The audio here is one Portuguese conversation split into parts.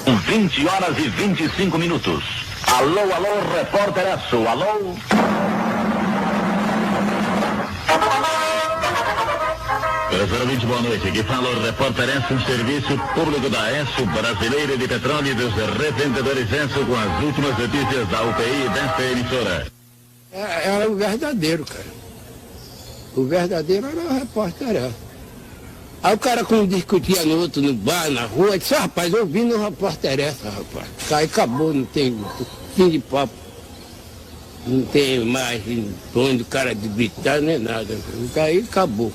20 horas e 25 minutos. Alô, alô, repórter Esso, alô? Professor, boa noite. Aqui fala o repórter Esso, serviço público da Esso Brasileira de Petróleo e dos Revendedores Esso, com as últimas notícias da UPI desta emissora. Era o verdadeiro, cara. O verdadeiro era o repórter Esso. Aí o cara, quando discutia no outro, no bar, na rua, disse, rapaz, eu vi no repórter essa, rapaz. Aí acabou, não tem fim de papo. Não tem mais onde o cara de gritar, nem nada. Aí acabou.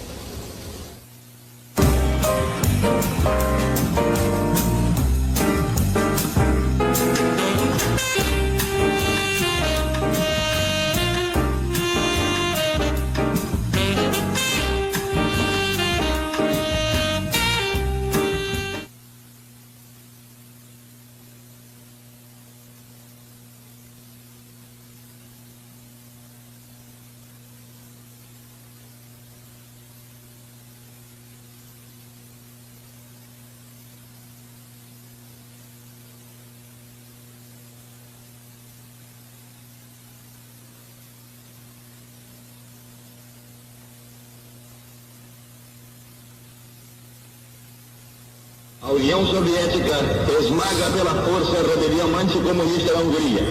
A União Soviética esmaga pela força a rebelião anticomunista da Hungria.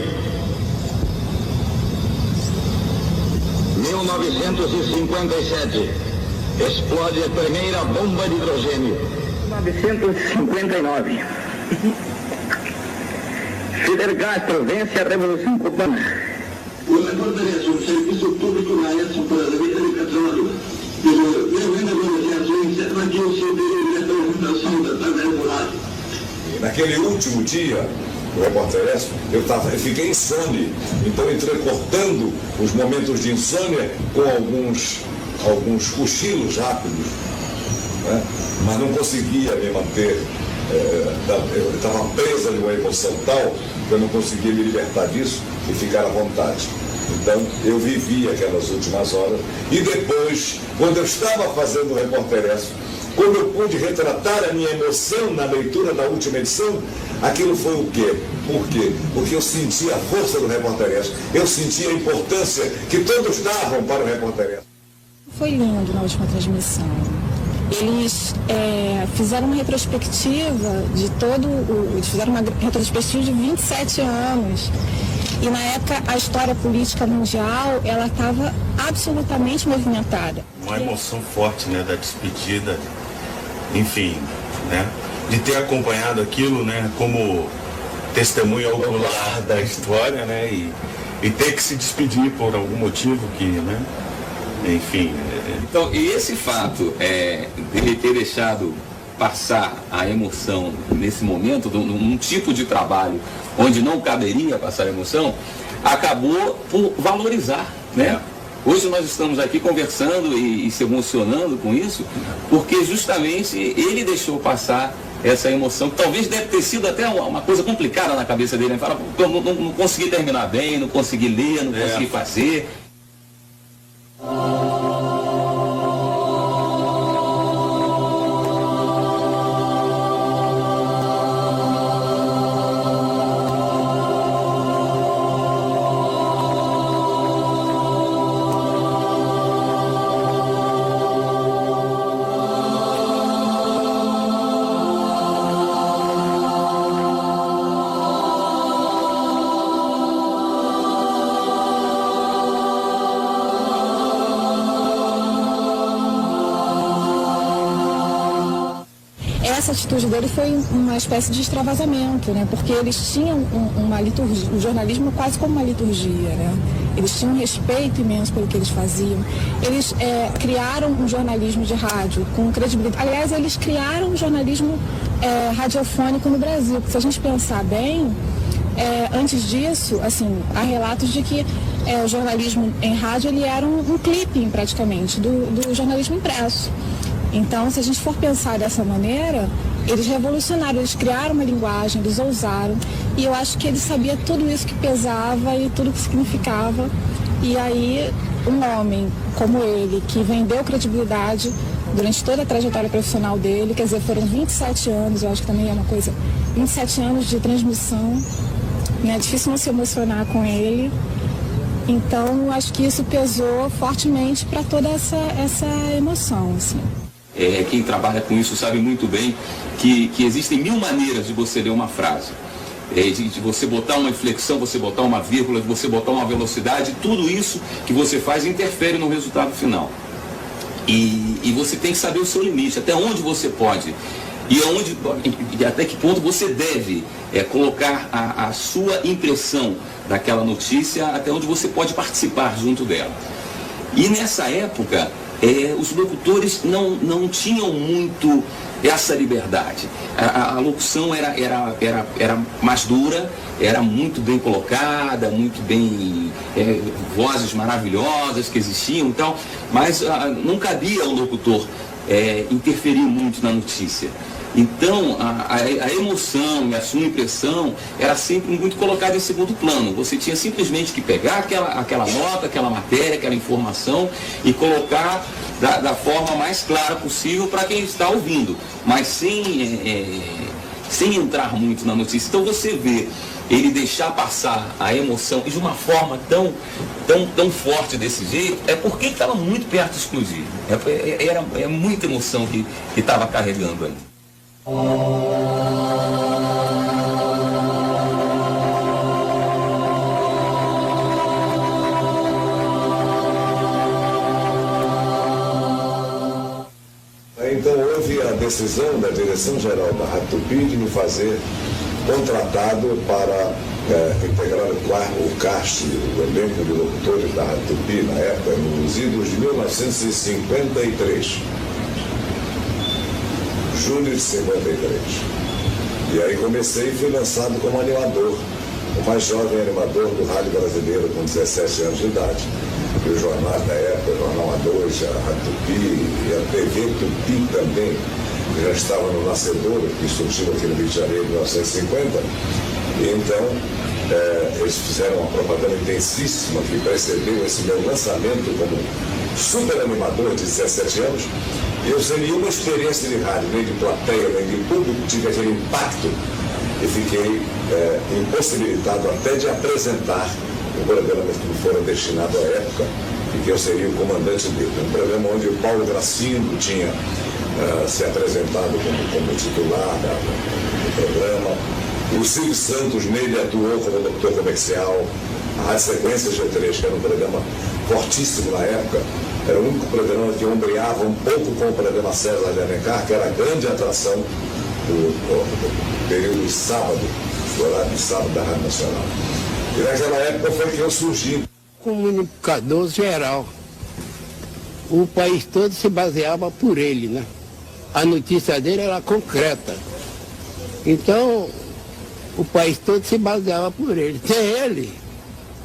1957, explode a primeira bomba de hidrogênio. 1959, Fidel Castro vence a Revolução Cubana. O repórter é um serviço público na Esso Brasileira de Petróleo. Naquele último dia, o repórter Esso, eu fiquei insone, então entrecortando os momentos de insônia com alguns cochilos rápidos, né? Mas não conseguia me manter, eu estava presa de uma emoção tal que eu não conseguia me libertar disso e ficar à vontade. Então, eu vivi aquelas últimas horas e depois, quando eu estava fazendo o repórter Esso, como eu pude retratar a minha emoção na leitura da última edição, aquilo foi o quê? Por quê? Porque eu senti a força do repórter Esso, eu senti a importância que todos davam para o repórter Esso. Foi lindo na última transmissão. Eles fizeram uma retrospectiva eles fizeram uma retrospectiva de 27 anos. E na época a história política mundial, ela estava absolutamente movimentada. Uma emoção forte, né, da despedida, enfim, né, de ter acompanhado aquilo, né, como testemunha ocular da história, né, e ter que se despedir por algum motivo que, né, enfim. Então, e esse fato dele ter deixado passar a emoção nesse momento, num tipo de trabalho onde não caberia passar a emoção, acabou por valorizar, né? Hoje nós estamos aqui conversando e se emocionando com isso, porque justamente ele deixou passar essa emoção, que talvez deve ter sido até uma coisa complicada na cabeça dele, né? Fala, não consegui terminar bem, não consegui ler, não consegui fazer. Essa atitude dele foi uma espécie de extravasamento, né? Porque eles tinham uma liturgia, o jornalismo quase como uma liturgia, né? Eles tinham um respeito imenso pelo que eles faziam. Eles criaram um jornalismo de rádio com credibilidade. Aliás, eles criaram um jornalismo radiofônico no Brasil. Porque se a gente pensar bem, antes disso, assim, há relatos de que o jornalismo em rádio ele era um clipping praticamente do jornalismo impresso. Então, se a gente for pensar dessa maneira, eles revolucionaram, eles criaram uma linguagem, eles ousaram. E eu acho que ele sabia tudo isso que pesava e tudo que significava. E aí, um homem como ele, que vendeu credibilidade durante toda a trajetória profissional dele, quer dizer, foram 27 anos, eu acho que também é uma coisa, 27 anos de transmissão, né? Difícil não se emocionar com ele. Então, eu acho que isso pesou fortemente para toda essa emoção, assim. Quem trabalha com isso sabe muito bem que existem 1000 maneiras de você ler uma frase. De você botar uma inflexão, você botar uma vírgula, de você botar uma velocidade, tudo isso que você faz interfere no resultado final. E você tem que saber o seu limite, até onde você pode e até que ponto você deve colocar a sua impressão daquela notícia, até onde você pode participar junto dela. E nessa época, os locutores não tinham muito essa liberdade. A locução era mais dura, era muito bem colocada, muito bem, vozes maravilhosas que existiam e tal, mas não cabia ao locutor interferir muito na notícia. Então, a emoção e a sua impressão era sempre muito colocada em segundo plano. Você tinha simplesmente que pegar aquela nota, aquela matéria, aquela informação e colocar da forma mais clara possível para quem está ouvindo, mas sem entrar muito na notícia. Então, você vê ele deixar passar a emoção de uma forma tão forte desse jeito, porque estava muito perto de explodir. Era muita emoção que estava carregando ali. Então houve a decisão da direção-geral da Rádio Tupi de me fazer contratado para integrar o cast, o elenco de locutores da Rádio Tupi, na época, nos idos de 1953. Julho de 53. E aí comecei e fui lançado como animador, o mais jovem animador do rádio brasileiro com 17 anos de idade. E os jornais da época, o Jornal A2, a Rádio Tupi e a TV Tupi também, que já estava no Nascedouro, que surgiu aqui no Rio de Janeiro em 1950. E então eles fizeram uma propaganda intensíssima que precedeu esse meu lançamento como super animador de 17 anos. E eu sem nenhuma experiência de rádio, nem de plateia, nem de público, tive aquele impacto e fiquei impossibilitado até de apresentar o programa que me fora destinado à época e que eu seria o comandante dele. Um programa onde o Paulo Gracindo tinha se apresentado como titular do programa. O Silvio Santos nele atuou como locutor comercial. A Rádio Sequência G3, que era um programa fortíssimo na época, era o único programa que ombreava um pouco com o programa César de Alencar, que era a grande atração do período de sábado, do horário de sábado da Rádio Nacional. E naquela época foi que eu surgi. Comunicador geral. O país todo se baseava por ele, né? A notícia dele era concreta. Então, o país todo se baseava por ele. Sem ele,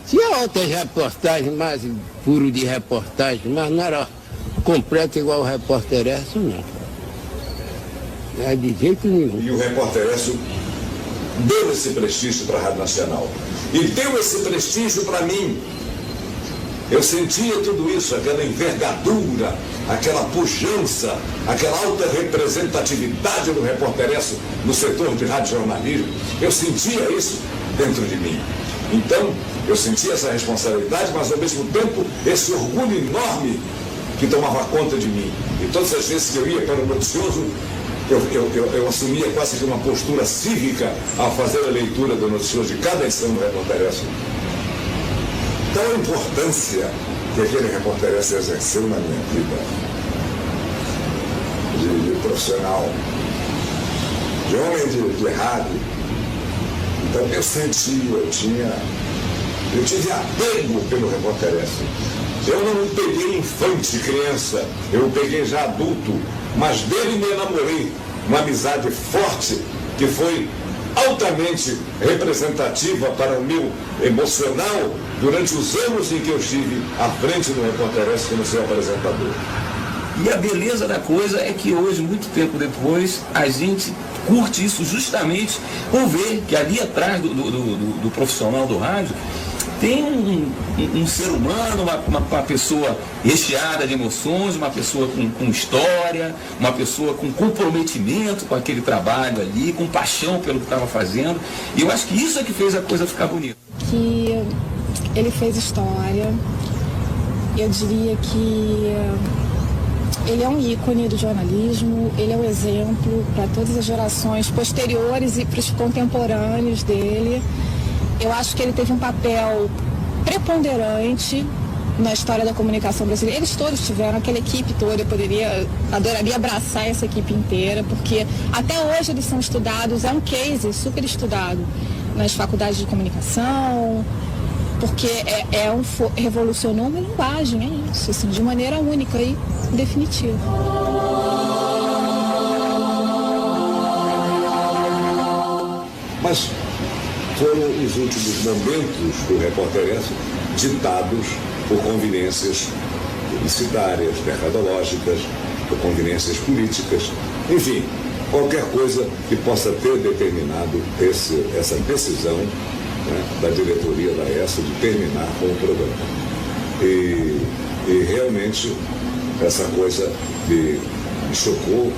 tinha outras reportagens, mais puro de reportagem, mas não era completo igual o Repórter Esso, não. Não é de jeito nenhum. E o Repórter Esso deu esse prestígio para a Rádio Nacional. E deu esse prestígio para mim. Eu sentia tudo isso, aquela envergadura, aquela pujança, aquela alta representatividade do Repórter Esso no setor de radiojornalismo. Eu sentia isso dentro de mim. Então, eu sentia essa responsabilidade, mas ao mesmo tempo esse orgulho enorme que tomava conta de mim. E todas as vezes que eu ia para o noticioso, eu assumia quase que uma postura cívica ao fazer a leitura do noticioso de cada edição do Repórter Esso. Então a importância que aquele Repórter Esso exerceu na minha vida de profissional, de homem de rádio. Então eu sentia, eu tive apego pelo Repórter Esso. Eu não peguei infante, criança, eu peguei já adulto, mas dele me enamorei. Uma amizade forte que foi altamente representativa para o meu emocional durante os anos em que eu estive à frente do Repórter Esso como seu apresentador. E a beleza da coisa é que hoje, muito tempo depois, a gente curte isso justamente por ver que ali atrás do profissional do rádio tem um ser humano, uma pessoa recheada de emoções, uma pessoa com história, uma pessoa com comprometimento com aquele trabalho ali, com paixão pelo que estava fazendo. E eu acho que isso é que fez a coisa ficar bonita. Que ele fez história, eu diria que ele é um ícone do jornalismo, ele é um exemplo para todas as gerações posteriores e para os contemporâneos dele. Eu acho que ele teve um papel preponderante na história da comunicação brasileira. Eles todos tiveram, aquela equipe toda, eu adoraria abraçar essa equipe inteira, porque até hoje eles são estudados, é um case super estudado nas faculdades de comunicação, porque revolucionou uma linguagem, é isso, assim, de maneira única e definitiva. Mas foram os últimos momentos do Repórter S ditados por conveniências publicitárias, mercadológicas, por conveniências políticas, enfim, qualquer coisa que possa ter determinado essa decisão, né, da diretoria da ESSO de terminar com o programa. E realmente essa coisa me chocou,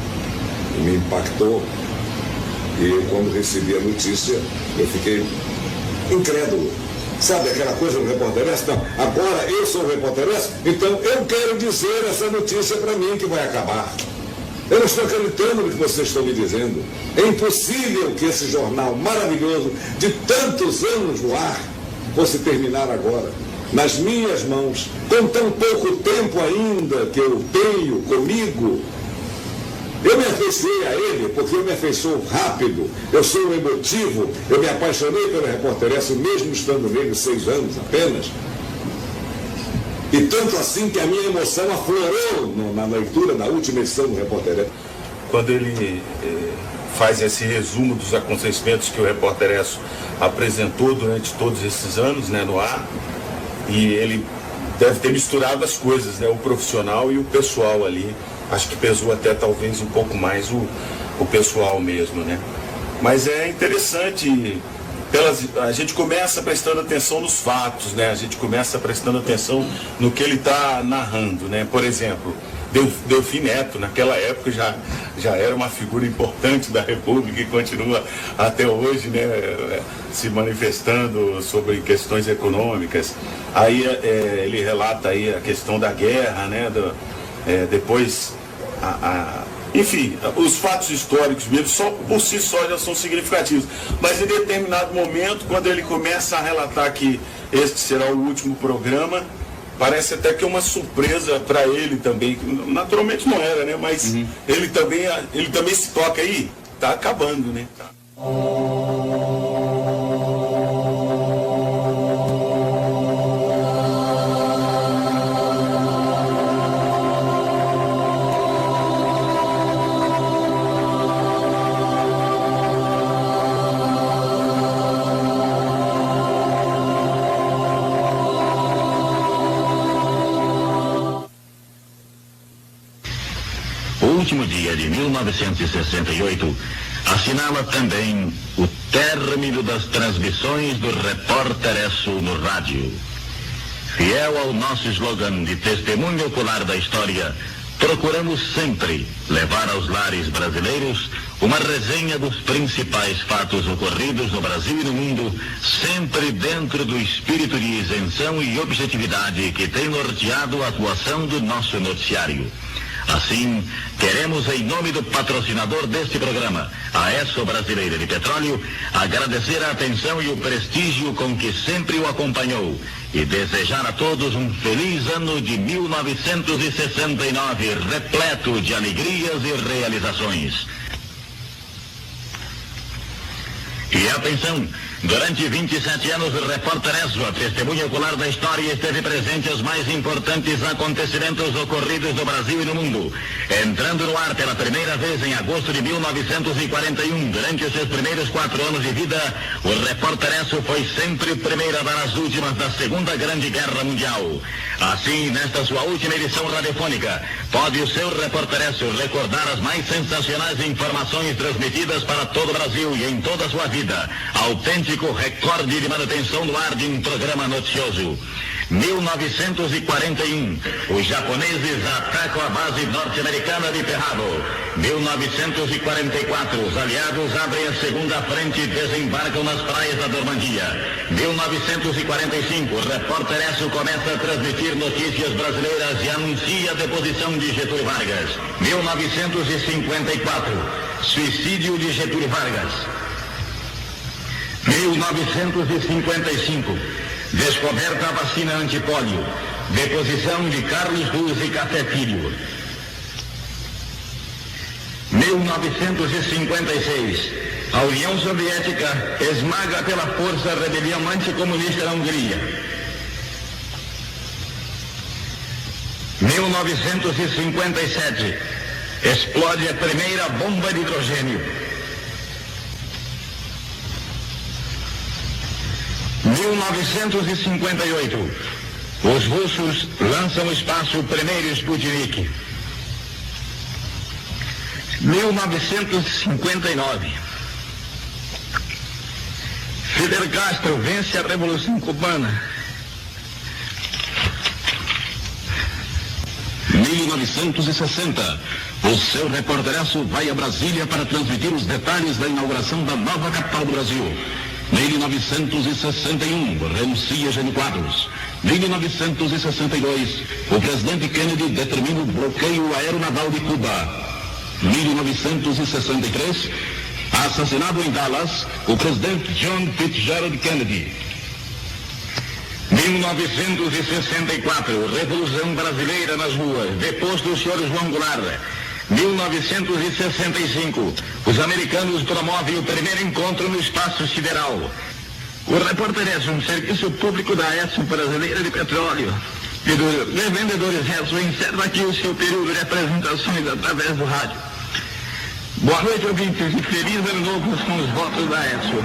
me impactou, e quando recebi a notícia eu fiquei incrédulo. Sabe aquela coisa do Repórter S? Não, agora eu sou o Repórter S, então eu quero dizer essa notícia para mim que vai acabar. Eu não estou acreditando no que vocês estão me dizendo. É impossível que esse jornal maravilhoso, de tantos anos no ar, fosse terminar agora, nas minhas mãos, com tão pouco tempo ainda que eu tenho comigo. Eu me afeiçoei a ele porque eu me afeiçoo rápido, eu sou um emotivo, eu me apaixonei pelo Repórter S, mesmo estando nele 6 anos apenas. E tanto assim que a minha emoção aflorou na leitura da última edição do Repórter S. Quando ele faz esse resumo dos acontecimentos que o Repórter S apresentou durante todos esses anos, né, no ar, e ele deve ter misturado as coisas, né, o profissional e o pessoal ali. Acho que pesou até talvez um pouco mais o pessoal mesmo, né? Mas é interessante, a gente começa prestando atenção nos fatos, né? A gente começa prestando atenção no que ele está narrando, né? Por exemplo, Delfim Neto, naquela época já era uma figura importante da República e continua até hoje, né? Se manifestando sobre questões econômicas. Aí ele relata aí a questão da guerra, né? Depois, enfim, os fatos históricos mesmo, só por si só já são significativos. Mas em determinado momento, quando ele começa a relatar que este será o último programa, parece até que é uma surpresa para ele também. Naturalmente não era, né? Mas ele também se toca aí, tá acabando, né? O último dia de 1968 assinala também o término das transmissões do Repórter S no rádio. Fiel ao nosso slogan de testemunho ocular da história, procuramos sempre levar aos lares brasileiros uma resenha dos principais fatos ocorridos no Brasil e no mundo, sempre dentro do espírito de isenção e objetividade que tem norteado a atuação do nosso noticiário. Assim, queremos, em nome do patrocinador deste programa, a ESSO Brasileira de Petróleo, agradecer a atenção e o prestígio com que sempre o acompanhou e desejar a todos um feliz ano de 1969, repleto de alegrias e realizações. E atenção! Durante 27 anos, o Repórter S, a testemunha ocular da história, esteve presente aos mais importantes acontecimentos ocorridos no Brasil e no mundo. Entrando no ar pela primeira vez em agosto de 1941, durante os seus primeiros 4 anos de vida, o Repórter S foi sempre o primeiro a dar as últimas da Segunda Grande Guerra Mundial. Assim, nesta sua última edição radiofônica, pode o seu Repórter S recordar as mais sensacionais informações transmitidas para todo o Brasil e em toda a sua vida. vida. Autêntico recorde de manutenção no ar de um programa noticioso. 1941, os japoneses atacam a base norte-americana de Perrado. 1944, os aliados abrem a segunda frente e desembarcam nas praias da Normandia. 1945, o repórter Esso começa a transmitir notícias brasileiras e anuncia a deposição de Getúlio Vargas. 1954, suicídio de Getúlio Vargas. 1955, descoberta a vacina antipólio. Deposição de Carlos Luz e Café Filho. 1956, a União Soviética esmaga pela força a rebelião anticomunista na Hungria. 1957, explode a primeira bomba de hidrogênio. 1958, os russos lançam ao espaço o primeiro Sputnik. 1959, Fidel Castro vence a Revolução Cubana. 1960, o seu repórter vai a Brasília para transmitir os detalhes da inauguração da nova capital do Brasil. 1961, renuncia Jânio Quadros. 1962, o presidente Kennedy determina o bloqueio aeronaval de Cuba. 1963, assassinado em Dallas, o presidente John Fitzgerald Kennedy. 1964, Revolução Brasileira nas ruas, deposto o senhor João Goulart. 1965, os americanos promovem o primeiro encontro no espaço sideral. O repórter é um serviço público da Esso Brasileira de Petróleo e dos revendedores Esso encerra aqui o seu período de apresentações através do rádio. Boa noite, ouvintes, e feliz ano novo com os votos da Esso.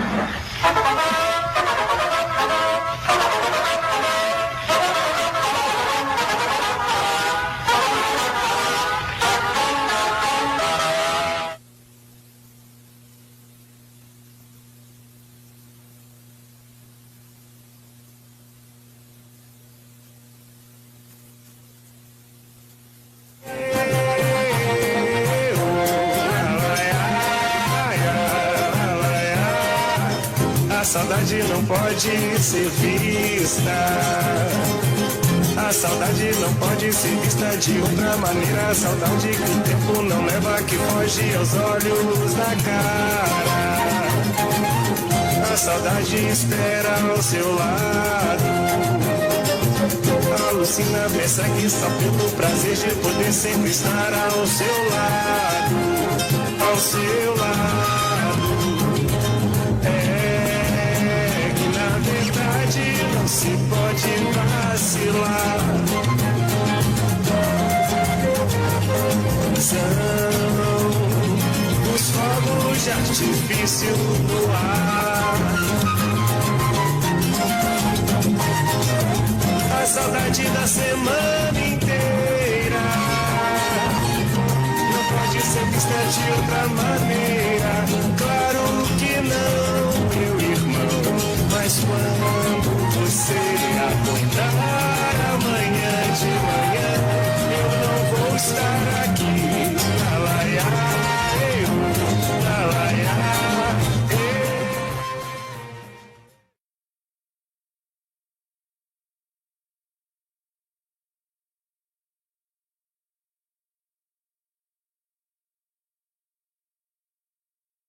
A saudade não pode ser vista. A saudade não pode ser vista de outra maneira. A saudade que o tempo não leva, que foge aos olhos da cara. A saudade espera ao seu lado. Alucina, persegue só pelo prazer de poder sempre estar ao seu lado. Ao seu lado. Não se pode vacilar. São os fogos de artifício no ar. A saudade da semana inteira não pode ser vista de outra maneira. Claro,